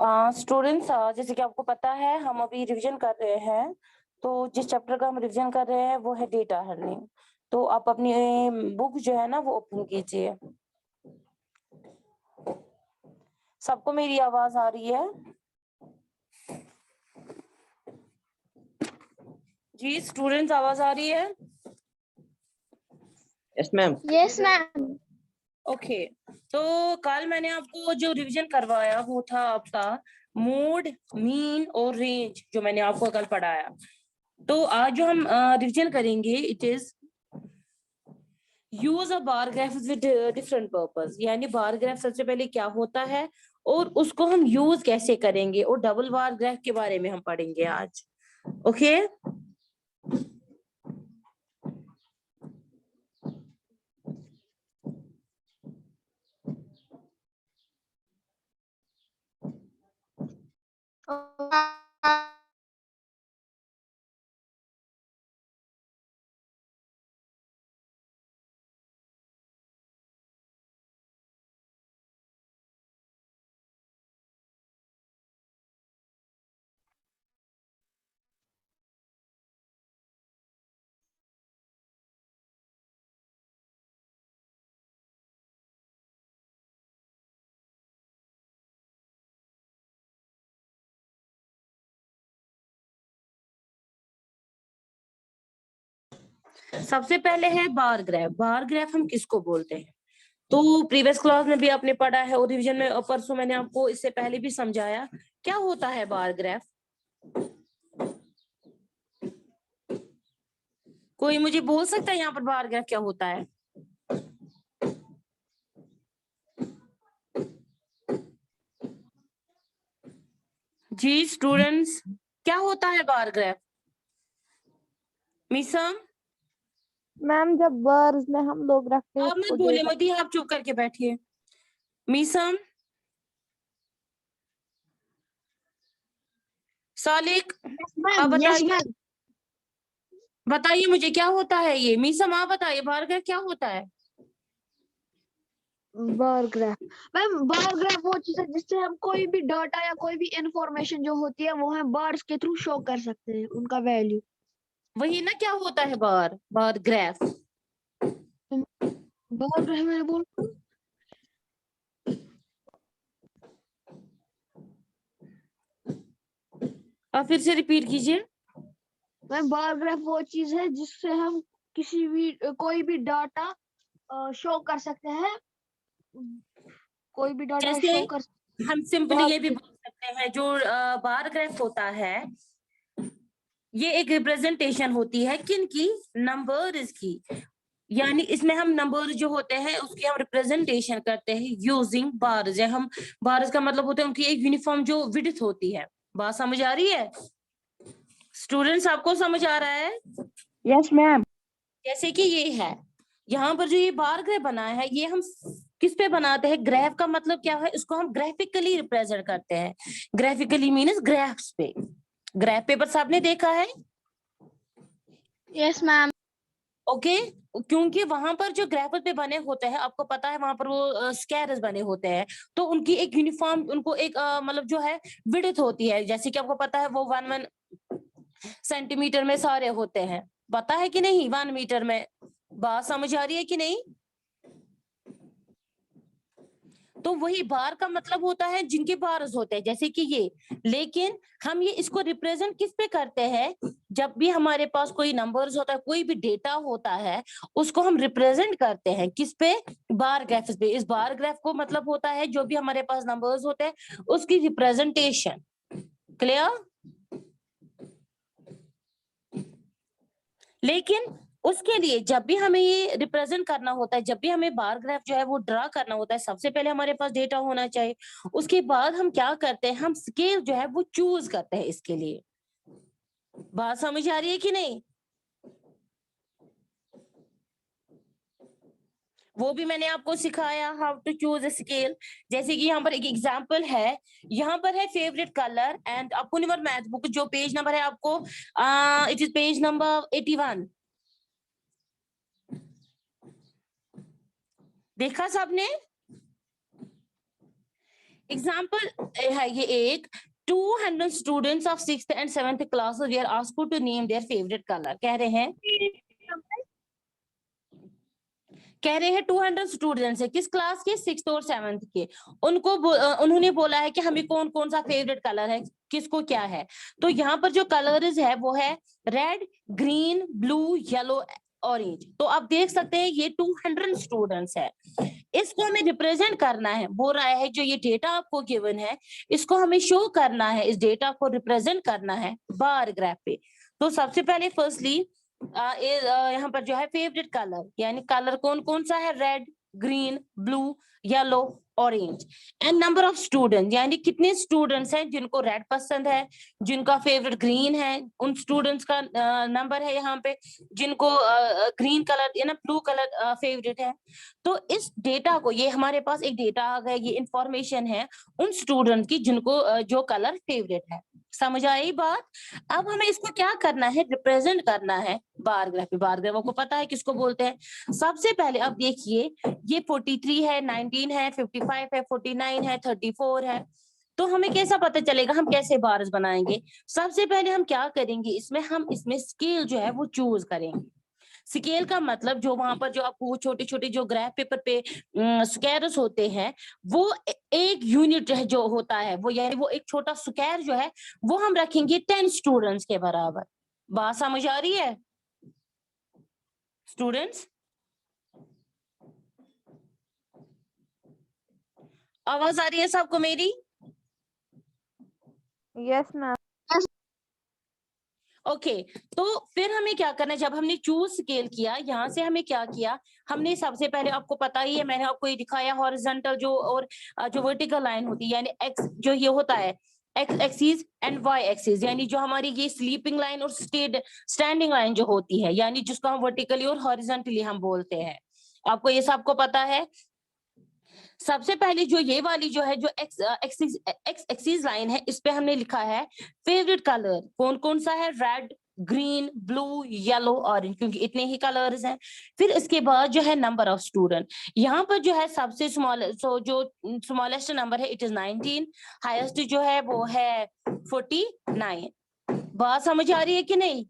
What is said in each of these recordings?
Students, जैसे कि आपको पता है हम अभी रिवीजन कर रहे हैं। तो जिस चैप्टर का हम रिवीजन कर रहे हैं वो है डेटा अर्निंग। तो आप अपनी बुक जो है ना वो ओपन कीजिए। सबको मेरी आवाज आ रही है? जी स्टूडेंट्स, आवाज आ रही है? Yes ma'am. Yes ma'am. Okay. तो कल मैंने आपको जो रिवीजन करवाया वो था आपका मोड, मीन और रेंज, जो मैंने आपको कल पढ़ाया। तो आज जो हम रिवीजन करेंगे it is use a bar graph with different purpose. यानी बार ग्राफ सबसे पहले क्या होता है और उसको हम यूज कैसे करेंगे, और डबल बार ग्राफ के बारे में हम पढ़ेंगे आज। ओके सबसे पहले है बार ग्राफ। बार ग्राफ हम किसको बोलते हैं? तो प्रीवियस क्लास में भी आपने पढ़ा है और रिवीजन में परसों मैंने आपको इससे पहले भी समझाया क्या होता है बार ग्राफ। कोई मुझे बोल सकता है यहाँ पर बार ग्राफ क्या होता है? जी स्टूडेंट्स, क्या होता है बार ग्राफ? मीसम, मैम जब बार्स में हम लोग रखते हैं आप मत उसको बोले डेटा। मत ही, आप चुप करके बैठिए। मीसम, सालिक, आप बताइए, बताइए मुझे क्या होता है ये। मीसम आप बताइए बार ग्राफ क्या होता है? Bar graph ma'am, bar graph वो चीज है जिससे हम कोई भी डाटा या कोई भी इंफॉर्मेशन जो होती है वो हम बार्स के थ्रू शो कर सकते हैं उनका वैल्यू। वही ना, क्या होता है बार बार ग्राफ? बार ग्राफ मैंने बोल आप फिर से रिपीट कीजिए। मैम, बार ग्राफ वो चीज है जिससे हम किसी भी कोई भी डाटा शो कर सकते हैं, कोई भी डाटा जैसे शो कर हम सिंपली बार ये भी बोल सकते हैं, जो बार ग्राफ होता है ये एक रिप्रेजेंटेशन होती है किन की? नंबर्स की। यानी इसमें हम नंबर जो होते हैं उसकी हम रिप्रेजेंटेशन करते हैं यूजिंग बार्स। हम बार्स का मतलब होता है उनकी एक यूनिफॉर्म जो विड्थ होती है। बात समझ आ रही है स्टूडेंट्स? आपको समझ आ रहा है? Yes ma'am. जैसे कि ये है, यहाँ पर जो ये बार ग्राफ बना है ये हम किस पे बनाते हैं? ग्राफ का मतलब क्या है, इसको हम ग्राफिकली रिप्रेजेंट करते हैं। ग्राफिकली मीन्स ग्राफ्स पे। ग्राफ पेपर आपने देखा है? Yes ma'am. ओके। क्योंकि वहां पर जो ग्राफ पे बने होते हैं आपको पता है वहां पर वो स्क्वायर्स बने होते हैं। तो उनकी एक यूनिफॉर्म, उनको एक मतलब जो है विड्थ होती है। जैसे कि आपको पता है वो 1 सेंटीमीटर में सारे होते हैं, पता है कि नहीं? 1 मीटर में। बात समझ आ रही है कि नहीं? तो वही बार का मतलब होता है जिनके बार्स होते हैं, जैसे कि ये। लेकिन हम ये इसको रिप्रेजेंट किस पे करते हैं? जब भी हमारे पास कोई नंबर्स होता है, कोई भी डेटा होता है, उसको हम रिप्रेजेंट करते हैं किस पे? बार ग्राफ पे। इस बार ग्राफ को मतलब होता है जो भी हमारे पास नंबर्स होते हैं उसकी रिप्रेजेंटेशन। क्लियर? लेकिन उसके लिए जब भी हमें ये रिप्रेजेंट करना होता है, जब भी हमें बार ग्राफ जो है वो ड्रा करना होता है, सबसे पहले हमारे पास डेटा होना चाहिए। उसके बाद हम क्या करते हैं? हम स्केल जो है वो चूज करते हैं इसके लिए। बात समझ आ रही है कि नहीं? वो भी मैंने आपको सिखाया हाउ टू चूज स्केल। जैसे कि यहाँ पर एक एग्जांपल है, यहाँ पर है favourite colour and upon your math book जो पेज नंबर है आपको, इट इज पेज नंबर 81। देखा सबने? एग्जाम्पल है ये एक 200 students of 6th and 7th class they are asked to name their favourite colour. कह रहे हैं 200 स्टूडेंट्स है किस क्लास के 6th और 7th के। उन्होंने बोला है कि हमें कौन कौन सा फेवरेट कलर है, किसको क्या है। तो यहाँ पर जो कलर्स है वो है red, green, blue, yellow, orange. तो आप देख सकते हैं ये 200 स्टूडेंट्स है। इसको हमें रिप्रेजेंट करना है, बोल रहा है जो ये डेटा आपको गिवन है इसको हमें शो करना है, इस डेटा को रिप्रेजेंट करना है बार ग्राफ पे। तो सबसे पहले फर्स्टली यहाँ पर जो है फेवरेट कलर यानी कलर कौन कौन सा है, red, green, blue, yellow, orange. And number of student यानी कितने स्टूडेंट्स हैं जिनको रेड पसंद है, जिनका फेवरेट ग्रीन है, उन स्टूडेंट्स का नंबर है यहाँ पे, जिनको ग्रीन कलर या ना ब्लू कलर फेवरेट है। तो इस डेटा को, ये हमारे पास एक डेटा आ गया, ये इंफॉर्मेशन है उन स्टूडेंट की जिनको जो कलर फेवरेट है। समझ आई बात। अब हमें इसको क्या करना है, रिप्रेजेंट करना है बार ग्राफ पे। बार ग्राफ को पता है किसको बोलते हैं। सबसे पहले अब देखिए ये 43 है, 19 है, 55 है, 49 है, 34 है। तो हमें कैसा पता चलेगा, हम कैसे बार्स बनाएंगे। सबसे पहले हम क्या करेंगे, इसमें स्केल जो है वो चूज करेंगे। स्केल का मतलब जो वहां पर जो आपको छोटे छोटे जो ग्राफ पेपर पे स्क्वायर्स होते हैं वो एक यूनिट जो होता है वो, यानी वो एक छोटा स्क्वायर जो है वो हम रखेंगे 10 स्टूडेंट्स के बराबर। बात समझ आ रही है स्टूडेंट्स? आवाज आ रही है सबको मेरी? Yes ma'am. ओके तो फिर हमें क्या करना है, जब हमने चूज स्केल किया यहाँ से हमें क्या किया, हमने सबसे पहले आपको पता ही है, मैंने आपको ये दिखाया हॉरिजॉन्टल जो और जो वर्टिकल लाइन होती है यानी एक्स जो ये होता है X axis and Y axis, यानी जो हमारी ये स्लीपिंग लाइन और स्टैंडिंग लाइन जो होती है यानी जिसको हम वर्टिकली और हॉरिजॉन्टली हम बोलते हैं। आपको ये सबको पता है। सबसे पहले जो ये वाली जो है जो एक्स एक्सिस लाइन है इस पे हमने लिखा है फेवरेट कलर कौन कौन सा है, red, green, blue, yellow, orange, क्योंकि इतने ही कलर्स हैं। फिर इसके बाद जो है नंबर ऑफ स्टूडेंट, यहाँ पर जो है सबसे जो स्मॉलेस्ट नंबर है इट इज 19, हाईएस्ट जो है वो है 49। बात समझ आ रही है कि नहीं?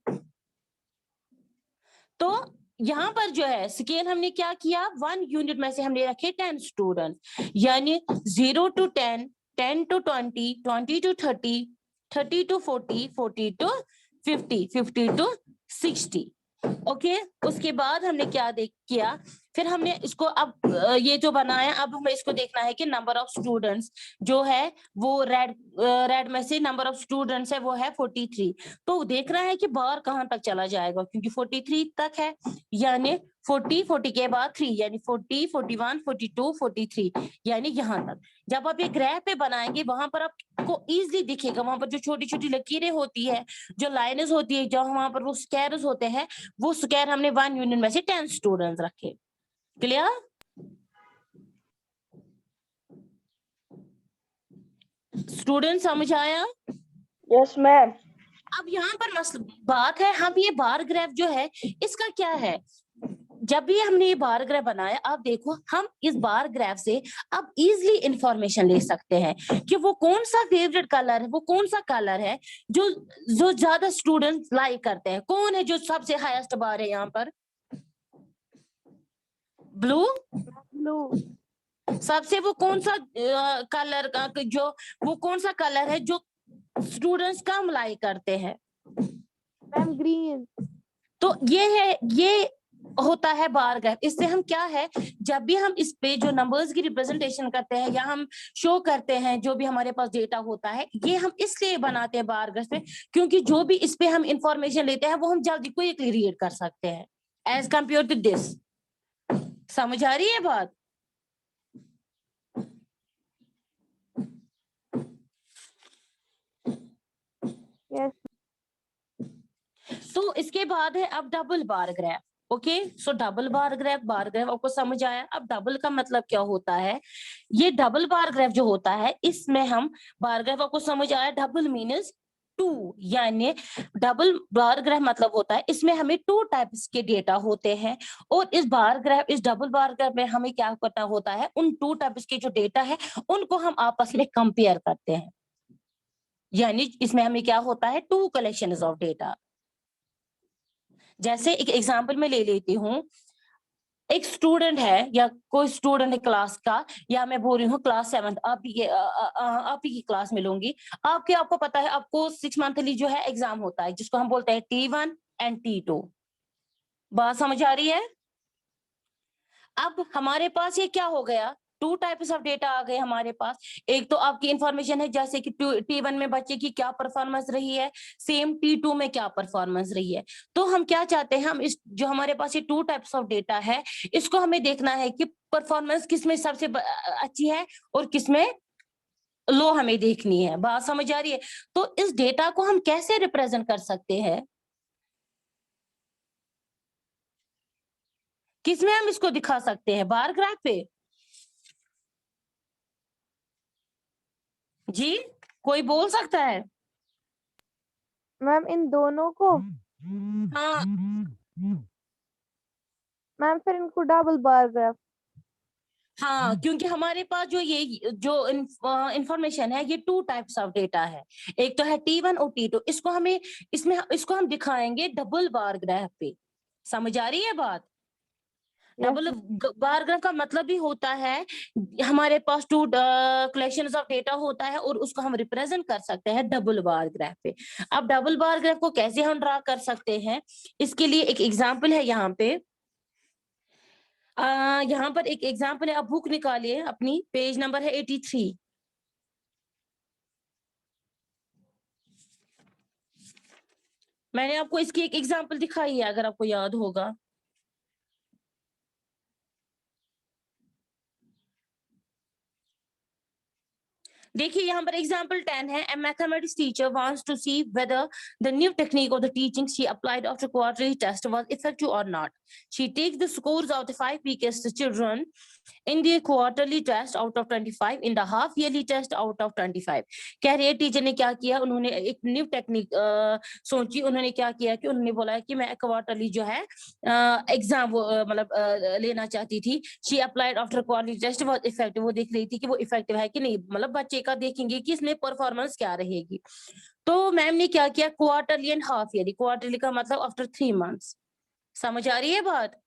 तो यहाँ पर जो है स्केल हमने क्या किया, 1 यूनिट में से हमने रखे 10 स्टूडेंट, यानी 0 to 10, 10 to 20, 20 to 30, 30 to 40, 40 to 50, 50 to 60। Okay उसके बाद हमने क्या किया, फिर हमने इसको अब ये जो बनाया, अब हमें इसको देखना है कि नंबर ऑफ स्टूडेंट्स जो है वो रेड में से नंबर ऑफ स्टूडेंट्स है वो है 43। तो देख रहा है कि बार कहाँ तक चला जाएगा, क्योंकि 43 तक है, यानी 40 के बाद 3 यानी 40, 41, 42, 43 यानी यहाँ तक। जब आप ये ग्राफ पे बनाएंगे वहां पर आपको इजीली दिखेगा, वहां पर जो छोटी छोटी लकीरें होती है, जो लाइनें होती है, जो वहां पर वो स्क्वायर्स होते हैं, वो स्क्वायर हमने 1 यूनिट में से 10 स्टूडेंट्स रखे। क्लियर? स्टूडेंट समझ आया? Yes ma'am. अब यहाँ पर बात है, हम ये बार ग्राफ जो है इसका क्या है, जब भी हमने ये बार ग्राफ बनाया, आप देखो हम इस बार ग्राफ से अब इजीली इंफॉर्मेशन ले सकते हैं कि वो कौन सा फेवरेट कलर है, वो कौन सा कलर है जो ज्यादा स्टूडेंट लाइक करते हैं। कौन है जो सबसे हाईएस्ट बार है यहाँ पर? ब्लू। सबसे वो कौन सा कलर का जो वो कौन सा कलर है जो स्टूडेंट्स कम लाइक करते हैं? Ma'am green. तो ये होता है बार ग्राफ। इससे हम क्या है, जब भी हम इस पे जो नंबर्स की रिप्रेजेंटेशन करते हैं या हम शो करते हैं जो भी हमारे पास डेटा होता है, ये हम इसलिए बनाते हैं बार ग्राफ में, क्योंकि जो भी इस पे हम इंफॉर्मेशन लेते हैं वो हम जल्दी क्विकली रीड कर सकते हैं एज कंपेयर टू दिस। समझ आ रही है बात? यस। तो इसके बाद है अब double bar graph. Okay so double bar graph आपको समझ आया। अब डबल का मतलब क्या होता है, ये डबल बार ग्राफ जो होता है इसमें हम बार ग्राफ आपको समझ आया, डबल मीन्स टू, यानी डबल बार ग्राफ मतलब होता है इसमें हमें 2 टाइप्स के डेटा होते हैं, और इस बार ग्राफ, इस डबल बार ग्राफ में हमें क्या करना होता है, उन 2 टाइप्स के जो डेटा है उनको हम आपस में कंपेयर करते हैं, यानी इसमें हमें क्या होता है, 2 कलेक्शंस ऑफ डेटा। जैसे एक एग्जांपल में ले लेती हूँ, एक स्टूडेंट है या कोई स्टूडेंट है क्लास का, या मैं बोल रही हूँ क्लास 7, आप ही की क्लास में लूंगी। आपको पता है आपको 6 मंथली जो है एग्जाम होता है, जिसको हम बोलते हैं T1 एंड T2। बात समझ आ रही है? अब हमारे पास ये क्या हो गया, 2 टाइप्स ऑफ डेटा आ गए हमारे पास। एक तो आपकी इंफॉर्मेशन है, जैसे कि T1 में बच्चे की क्या परफॉर्मेंस रही है, सेम T2 में क्या परफॉर्मेंस रही है। तो हम क्या चाहते हैं, हम इस जो हमारे पास ये 2 टाइप्स ऑफ डेटा है, इसको हमें देखना है कि परफॉर्मेंस किसमें सबसे अच्छी है और किसमें लो हमें देखनी है। बात समझ आ रही है? तो इस डेटा को हम कैसे रिप्रेजेंट कर सकते हैं, किसमें हम इसको दिखा सकते हैं, बार ग्राफ पे? जी, कोई बोल सकता है? मैम इन दोनों को, हाँ, मैम फिर इनको डबल बार ग्राफ। हाँ, क्योंकि हमारे पास जो ये जो इंफॉर्मेशन है, ये 2 टाइप्स ऑफ डेटा है, एक तो है T1 और T2। इसको हम दिखाएंगे डबल बार ग्राफ पे। समझ आ रही है बात? डबल बार ग्राफ का मतलब भी होता है हमारे पास 2 कलेक्शंस ऑफ डेटा होता है, और उसको हम रिप्रेजेंट कर सकते हैं डबल बार ग्राफ पे। अब डबल बार ग्राफ को कैसे हम ड्रा कर सकते हैं, इसके लिए एक एग्जांपल है यहाँ पे। यहाँ पर एक एग्जांपल है, आप बुक निकालिए अपनी, पेज नंबर है 83। मैंने आपको इसकी एक एग्जांपल दिखाई है, अगर आपको याद होगा। देखिए यहाँ पर एग्जाम्पल 10 है। A mathematics teacher wants to see whether the new technique of the teaching she applied after quarterly test was effective or not. She takes the scores of the 5 weakest children in the quarterly test out of 25, in the half yearly test out of 25. कह रही है teacher ने क्या किया, उन्होंने एक new technique सोची। उन्होंने क्या किया कि उन्होंने बोला कि मैं क्वार्टरली जो है एग्जाम मतलब लेना चाहती थी। She applied after quarterly test was effective, वो देख रही थी कि वो इफेक्टिव है कि नहीं, मतलब बच्चे का देखेंगे कि इसमें परफॉर्मेंस क्या रहेगी। तो मैम ने क्या किया, quarterly and half yearly. Quarterly का मतलब आफ्टर 3 मंथ्स, समझ आ रही है बात,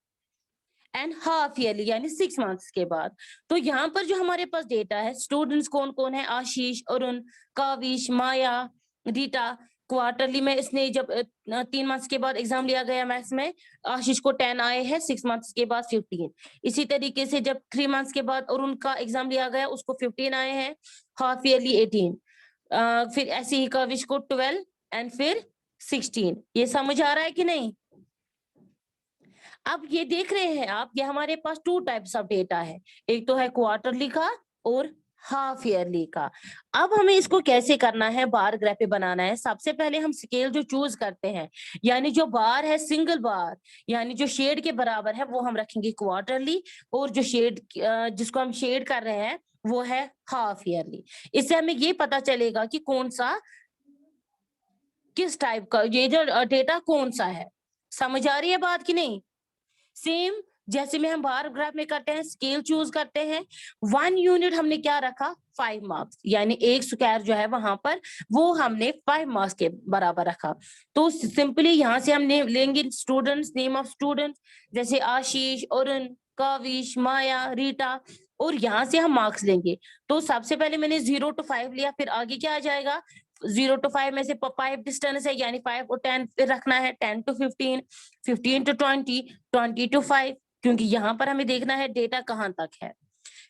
एंड हाफ ईयरली यानी 6 मंथ्स के बाद। तो यहाँ पर जो हमारे पास डेटा है, स्टूडेंट्स कौन कौन है, आशीष, अरुण, काविश, माया, रीटा। क्वार्टरली में इसने जब 3 मंथ्स के बाद एग्जाम लिया गया मैथ्स में, आशीष को 10 आए हैं, 6 मंथ्स के बाद 15। इसी तरीके से जब 3 मंथ्स के बाद अरुण का एग्जाम लिया गया, उसको 15 आए हैं, हाफ ईयरली 18। फिर ऐसे ही काविश को 12 एंड फिर 16। ये समझ आ रहा है कि नहीं? अब ये देख रहे हैं आप, ये हमारे पास 2 टाइप्स ऑफ डेटा है, एक तो है क्वार्टरली का और हाफ ईयरली का। अब हमें इसको कैसे करना है, बार ग्राफ पे बनाना है। सबसे पहले हम स्केल जो चूज करते हैं, यानी जो बार है सिंगल बार, यानी जो शेड के बराबर है, वो हम रखेंगे क्वार्टरली, और जो शेड जिसको हम शेड कर रहे हैं वो है हाफ ईयरली। इससे हमें ये पता चलेगा कि कौन सा, किस टाइप का ये जो डेटा कौन सा है। समझ आ रही है बात कि नहीं? सेम जैसे में हम बार ग्राफ में करते हैं, स्केल चूज करते हैं, 1 यूनिट हमने क्या रखा, 5 मार्क्स, यानी एक स्क्वायर जो है वहां पर वो हमने 5 मार्क्स के बराबर रखा। तो सिंपली यहाँ से हम लेंगे स्टूडेंट्स, नेम ऑफ स्टूडेंट्स, जैसे आशीष, अरुण, काविश, माया, रीटा, और यहाँ से हम मार्क्स लेंगे। तो सबसे पहले मैंने 0 to 5 लिया, फिर आगे क्या आ जाएगा, 0 to 5 में से 5 डिस्टेंस है, यानी 5 और 10 फिर रखना है, 10 to 15, 15 to 20, 20 to 5, क्योंकि यहाँ पर हमें देखना है डेटा कहाँ तक है।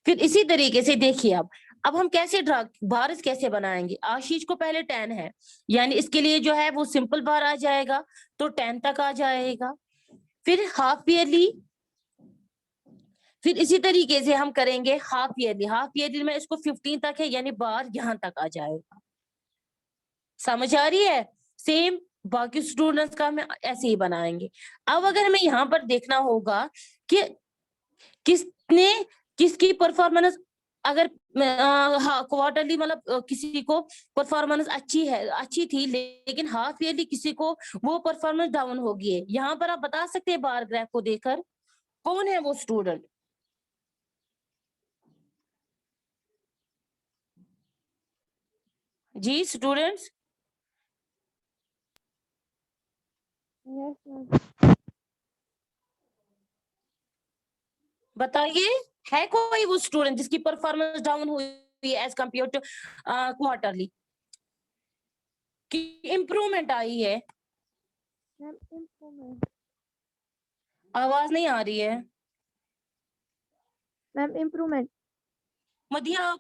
फिर इसी तरीके से देखिए अब हम कैसे बार कैसे बनाएंगे। आशीष को पहले 10 है, यानी इसके लिए जो है वो सिंपल बार आ जाएगा, तो 10 तक आ जाएगा। फिर हाफ ईयरली, फिर इसी तरीके से हम करेंगे हाफ ईयरली। हाफ ईयरली में इसको 15 तक है, यानी बार यहाँ तक आ जाएगा। समझ आ रही है? सेम बाकी स्टूडेंट्स का हम ऐसे ही बनाएंगे। अब अगर हमें यहाँ पर देखना होगा कि किसकी परफॉर्मेंस, अगर हाँ क्वार्टरली मतलब किसी को परफॉर्मेंस अच्छी थी, लेकिन हाफ ईयरली किसी को वो परफॉर्मेंस डाउन हो गई है। यहाँ पर आप बता सकते हैं बार ग्राफ को देखकर कौन है वो स्टूडेंट? जी स्टूडेंट्स यस मैम। बताइए, है कोई वो स्टूडेंट जिसकी परफॉर्मेंस डाउन हुई एज कंपेयर टू क्वार्टरली, कि इम्प्रूवमेंट आई है? Ma'am improvement. आवाज नहीं आ रही है। Ma'am improvement. मदिया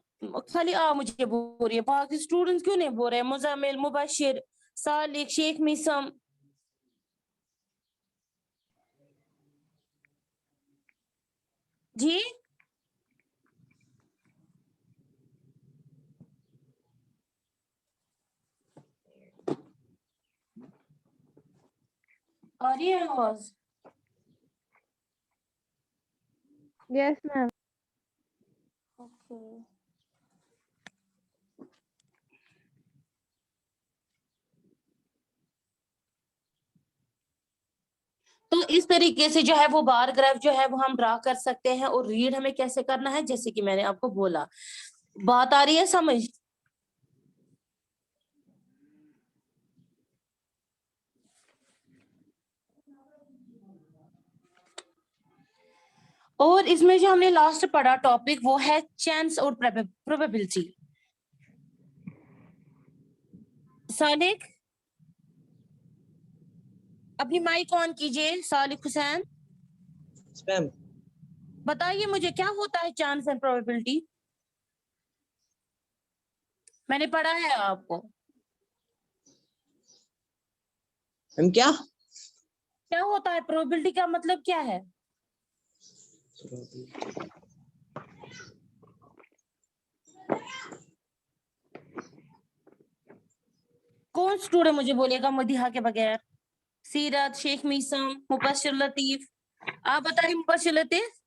खाली मुझे बोल रही है, बाकी स्टूडेंट्स क्यों नहीं बोल रहे? मुजामिल, मुबशिर, सालिक, शेख मिसम। जी आ रही है आवाज? Yes ma'am. ओके। तो इस तरीके से जो है वो बार ग्राफ जो है वो हम ड्रा कर सकते हैं, और रीड हमें कैसे करना है जैसे कि मैंने आपको बोला। बात आ रही है समझ? और इसमें जो हमने लास्ट पढ़ा टॉपिक वो है चांस और प्रोबेबिलिटी। सालिक अपनी माइक ऑन कीजिए। सालिक हुसैन मैम बताइए मुझे क्या होता है चांस एंड प्रोबेबिलिटी? मैंने पढ़ा है आपको। मैम क्या क्या होता है प्रोबेबिलिटी का मतलब क्या है? कौन स्टूडेंट मुझे बोलेगा मदीहा के बगैर? सीरत, शेख मीसम, मुबशिर लतीफ। आप बताइए मुबशिर लतीफ।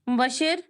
मुबशिर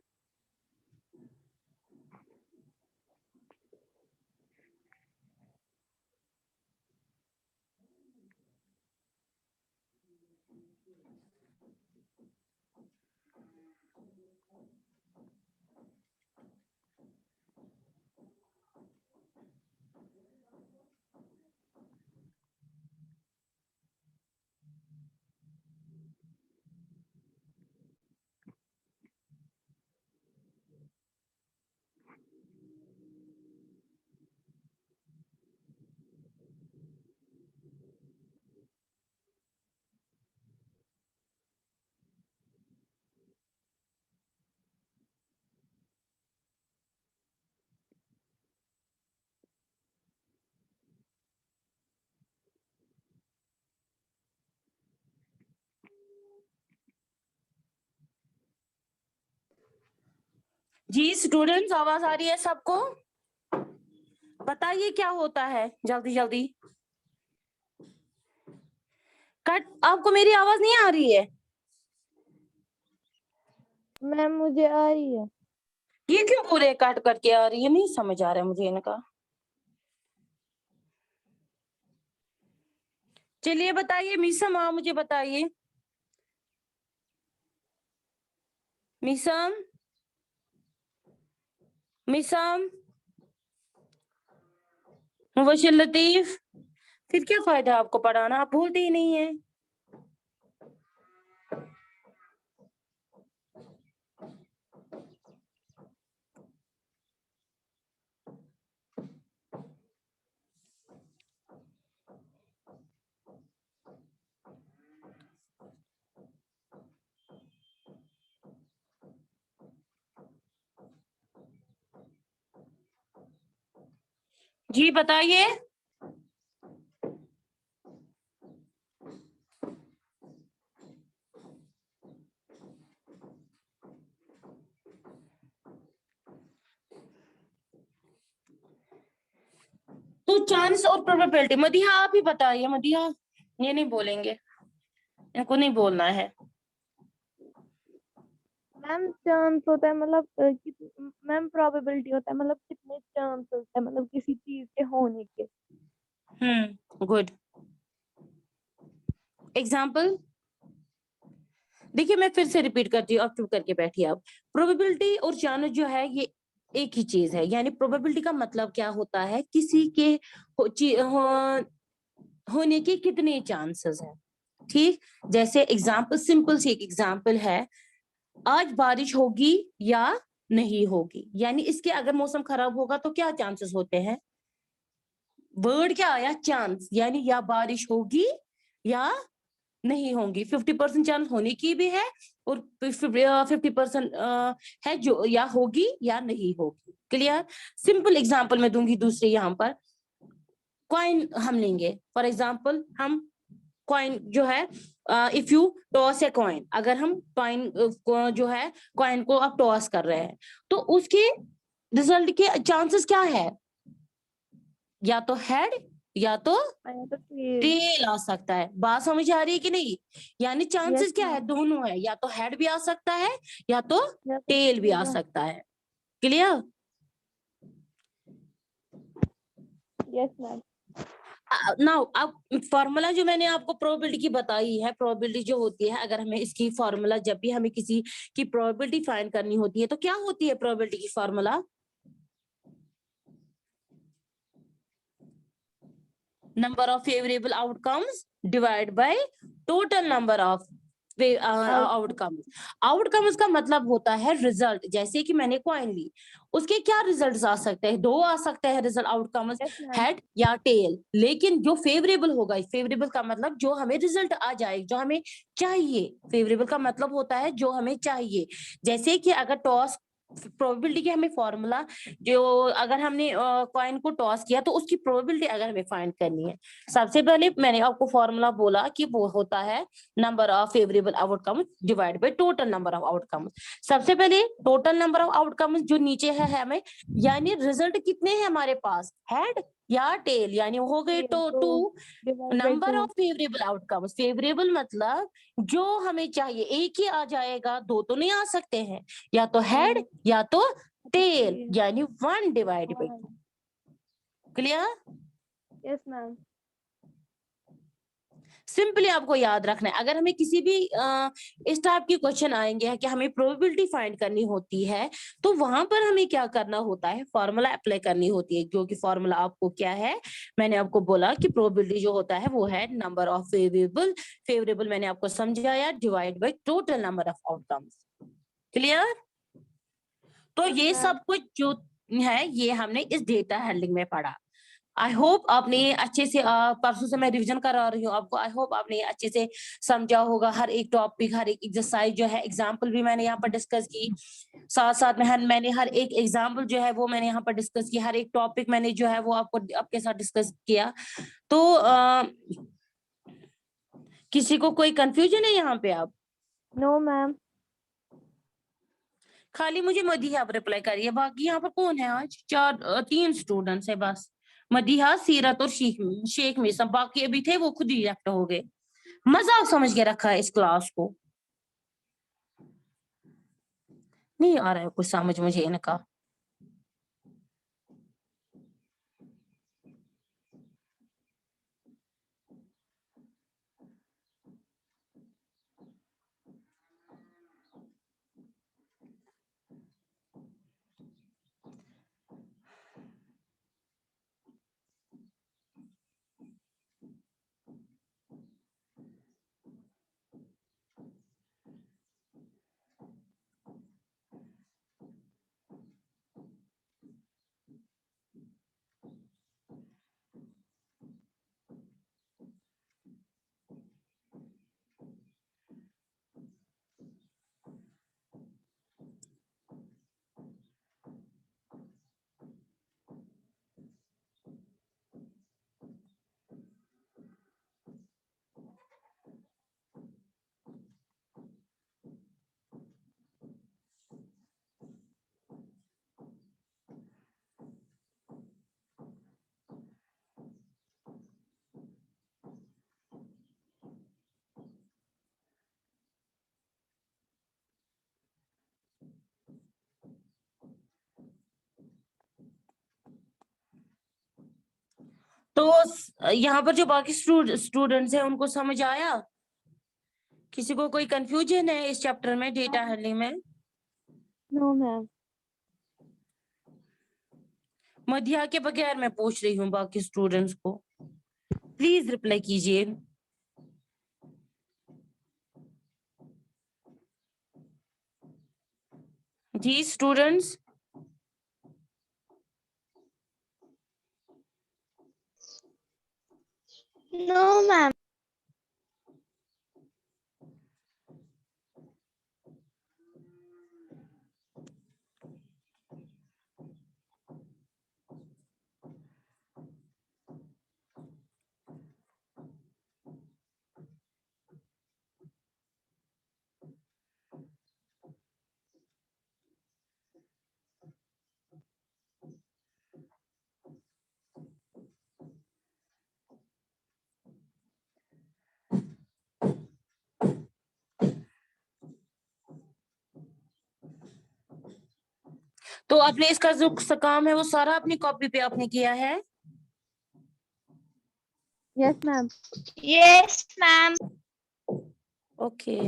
जी स्टूडेंट्स आवाज आ रही है सबको? बताइए क्या होता है जल्दी जल्दी। कट आपको मेरी आवाज नहीं आ रही है? मैम मुझे आ रही है। ये क्यों पूरे कट करके आ रही है? नहीं समझ आ रहा है मुझे इनका। चलिए बताइए मीसम, मुझे बताइए मीसम। मीसम, मुबशिर लतीफ। फिर क्या फायदा आपको पढ़ाना, आप बोलते ही नहीं है। जी बताइए। तो चांस और प्रोबेबिलिटी, मदीहा आप ही बताइए। मदीहा ये नहीं बोलेंगे, इनको नहीं बोलना है। मैम चांस होता है मतलब मैम प्रोबेबिलिटी होता है मतलब कितने चांस होता है मतलब किसी चीज के होने के। Good example. देखिए मैं फिर से रिपीट करती हूँ, अब चुप करके बैठिए आप। प्रोबेबिलिटी और चांस जो है ये एक ही चीज है, यानी प्रोबेबिलिटी का मतलब क्या होता है, किसी के होने के कितने चांसेस हैं। ठीक, जैसे एग्जाम्पल, सिंपल सी एक एग्जाम्पल है, आज बारिश होगी या नहीं होगी, यानी इसके अगर मौसम खराब होगा तो क्या चांसेस होते हैं। वर्ड क्या आया, चांस, यानी या बारिश होगी या नहीं होंगी। 50% चांस होने की भी है और 50% है जो या होगी या नहीं होगी। क्लियर। सिंपल एग्जांपल मैं दूंगी दूसरे, यहाँ पर कॉइन हम लेंगे फॉर एग्जांपल। हम कॉइन जो है, if you toss a coin, अगर हम कॉइन जो है कॉइन को आप टॉस कर रहे हैं तो उसके रिजल्ट के चांसेस क्या है, या तो हेड या तो आया तो फिर टेल आ सकता है। बात समझ आ रही है कि नहीं, यानी चांसेस यस क्या है, मैम दोनों है, या तो हेड भी आ सकता है या तो या तो टेल भी आ होगा। सकता है। क्लियर। यस मैम नाउ अब फॉर्मूला जो मैंने आपको प्रोबेबिलिटी की बताई है, प्रोबेबिलिटी जो होती है, अगर हमें इसकी फॉर्मूला, जब भी हमें किसी की प्रोबेबिलिटी फाइंड करनी होती है तो क्या होती है प्रोबेबिलिटी की formula, number of favourable outcomes divide by total number of outcomes. Outcomes का मतलब होता है रिजल्ट। जैसे कि मैंने कॉइन ली, उसके क्या रिजल्ट्स आ सकते हैं, दो आ सकते हैं result outcomes, yes ma'am head या टेल। लेकिन जो फेवरेबल होगा, फेवरेबल का मतलब जो हमें रिजल्ट आ जाए, जो हमें चाहिए। फेवरेबल का मतलब होता है जो हमें चाहिए। जैसे कि अगर टॉस, प्रोबेबिलिटी की हमें फॉर्मूला, जो अगर हमने कॉइन को टॉस किया तो उसकी प्रोबेबिलिटी अगर हमें फाइंड करनी है, सबसे पहले मैंने आपको फॉर्मूला बोला कि वो होता है number of favourable outcome divide by total number of outcome. सबसे पहले टोटल नंबर ऑफ आउटकम जो नीचे है हमें, यानी रिजल्ट कितने हैं हमारे पास, हेड या टेल, यानी हो गए तो तो to divide by number 2 of favourable outcomes. Favourable मतलब जो हमें चाहिए, एक ही आ जाएगा, दो तो नहीं आ सकते हैं, या तो हेड या तो टेल, यानी 1 divide by 2। Clear. Yes ma'am simply आपको याद रखना है, अगर हमें किसी भी इस टाइप के क्वेश्चन आएंगे कि हमें प्रोबेबिलिटी फाइंड करनी होती है तो वहां पर हमें क्या करना होता है, फॉर्मूला अप्लाई करनी होती है। जो कि फॉर्मूला आपको क्या है, मैंने आपको बोला कि प्रोबेबिलिटी जो होता है वो है नंबर ऑफ फेवरेबल, फेवरेबल मैंने आपको समझाया, divide by total number of outcomes. Clear. तो यस ये मैम सब कुछ जो है ये हमने इस डेटा हैंडलिंग में पढ़ा। आई होप आपने अच्छे से, परसों से मैं रिवीजन करा रही हूँ आपको, आई होप आपने अच्छे से समझा होगा। हर एक टॉपिक, हर एक एक्सरसाइज जो है, एग्जाम्पल भी मैंने यहाँ पर डिस्कस की, साथ साथ में मैंने हर एक एग्जाम्पल जो है वो मैंने यहाँ पर डिस्कस की, हर एक टॉपिक मैंने जो है वो आपको आपके साथ डिस्कस किया। तो किसी को कोई कंफ्यूजन है यहाँ पे आप, नो मैम खाली मुझे मदीहा आप रिप्लाई करिए। बाकी यहाँ पर कौन है आज, तीन स्टूडेंट्स है बस, मदीहा, सीरत और शेख में सब, बाकी अभी थे वो खुद ही लेफ्ट हो गए। मजाक समझ के रखा है इस क्लास को, नहीं आ रहा है कुछ समझ मुझे इनका। तो यहाँ पर जो बाकी स्टूडेंट्स हैं उनको समझ आया? किसी को कोई कंफ्यूजन है इस चैप्टर में, डेटा हैंडलिंग में? No ma'am. मध्या के बगैर मैं पूछ रही हूँ बाकी स्टूडेंट्स को, प्लीज रिप्लाई कीजिए। जी स्टूडेंट्स, नो मैम। तो आपने इसका जो काम है वो सारा अपनी कॉपी पे आपने किया है? Yes ma'am. Yes ma'am. Okay.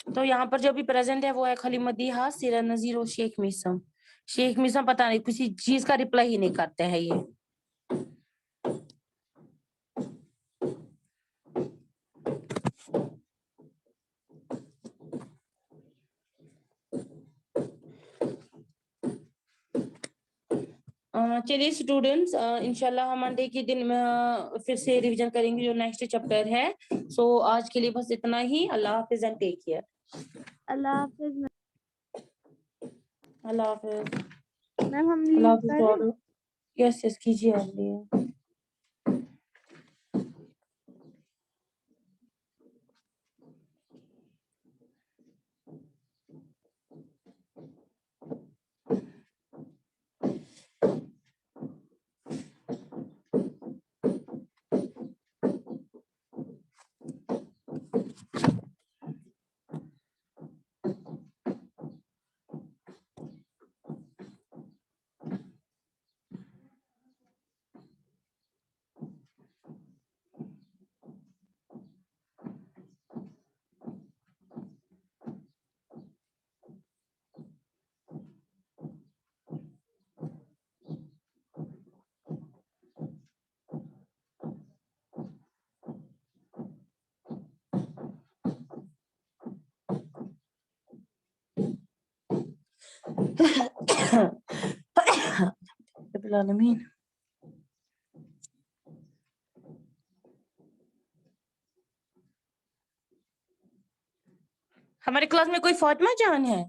तो यहाँ पर जो भी प्रेजेंट है वो है खाली मदीहा, सिरा नजीर और शेख मिसम। शेख मिसम पता नहीं किसी चीज का रिप्लाई ही नहीं करते हैं ये। चलिए स्टूडेंट्स, इंशाल्लाह हम मंडे के दिन फिर से रिवीजन करेंगे जो नेक्स्ट चैप्टर है। सो आज के लिए बस इतना ही। अल्लाह हाफिज एंड टेक केयर। अल्लाह हाफिज अल्लाह हाफिज। मैम। हम अल्लाह लीव करें? हाफिज। यस यस कीजिए आप लिए। रब्बिल आलमीन। हमारे क्लास में कोई फातिमा जान है?